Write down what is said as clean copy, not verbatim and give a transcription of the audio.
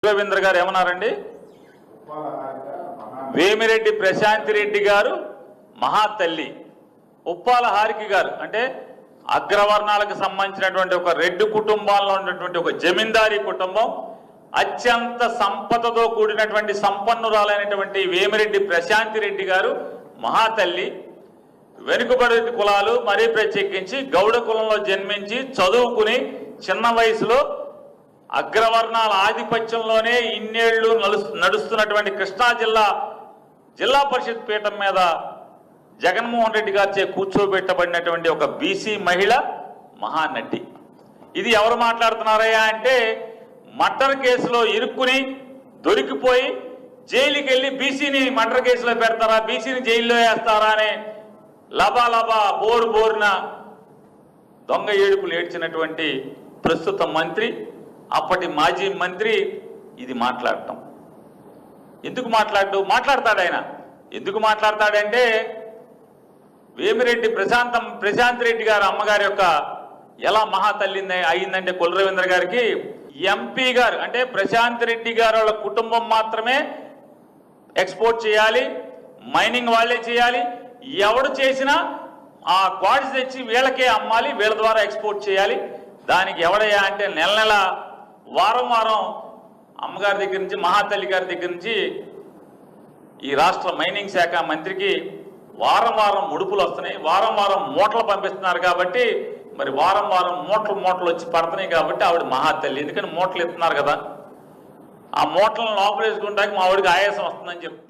రవీంద్ర గారు ఏమన్నారండి? వేమిరెడ్డి ప్రశాంతి రెడ్డి గారు మహాతల్లి, ఉప్పాల హారిక గారు అంటే అగ్రవర్ణాలకు సంబంధించినటువంటి ఒక రెడ్డి కుటుంబాల్లో ఉన్నటువంటి ఒక జమీందారీ కుటుంబం, అత్యంత సంపదతో కూడినటువంటి సంపన్నురాలైనటువంటి వేమిరెడ్డి ప్రశాంతి రెడ్డి గారు మహాతల్లి. వెనుకబడి కులాలు మరీ ప్రత్యేకించి గౌడ కులంలో జన్మించి చదువుకుని చిన్న వయసులో అగ్రవర్ణాల ఆధిపత్యంలోనే ఇన్నేళ్లు నడుస్తున్నటువంటి కృష్ణా జిల్లా పరిషత్ పీఠం మీద జగన్మోహన్ రెడ్డి గారిచే కూర్చోబెట్టబడినటువంటి ఒక బీసీ మహిళ మహానటి. ఇది ఎవరు మాట్లాడుతున్నారయ్యా అంటే, మర్డర్ కేసులో ఇరుక్కుని దొరికిపోయి జైలుకి వెళ్ళి బీసీని మర్డర్ కేసులో పెడతారా, బీసీని జైల్లో వేస్తారా అనే లబాలబా బోరున దొంగ ఏడుపులు ఏడ్చినటువంటి ప్రస్తుత మంత్రి, అప్పటి మాజీ మంత్రి ఇది మాట్లాడటం. ఎందుకు మాట్లాడతాడు ఆయన? ఎందుకు మాట్లాడతాడంటే, వేమిరెడ్డి ప్రశాంత్ రెడ్డి గారు అమ్మగారి యొక్క ఎలా మహాతల్లి అయిందంటే కొల్లు రవీంద్ర గారికి ఎంపీ గారు అంటే ప్రశాంత్ రెడ్డి గారు వాళ్ళ కుటుంబం మాత్రమే ఎక్స్పోర్ట్ చేయాలి, మైనింగ్ వాళ్ళే చేయాలి, ఎవడు చేసినా ఆ గాడ్స్ తెచ్చి వీళ్ళకే అమ్మాలి, వీళ్ళ ద్వారా ఎక్స్పోర్ట్ చేయాలి. దానికి ఎవడయ్యా అంటే నెల వారం అమ్మగారి దగ్గర నుంచి మహాతల్లి గారి దగ్గర నుంచి ఈ రాష్ట్ర మైనింగ్ శాఖ మంత్రికి వారం ముడుపులు వస్తున్నాయి, వారం మూటలు పంపిస్తున్నారు. కాబట్టి మరి వారం మూటలు వచ్చి పడుతున్నాయి కాబట్టి ఆవిడ మహాతల్లి. ఎందుకని మూటలు ఇస్తున్నారు కదా, ఆ మూటలను లోపలేసుకుంటానికి మా ఆవిడకి ఆయాసం వస్తుందని చెప్తున్నారు.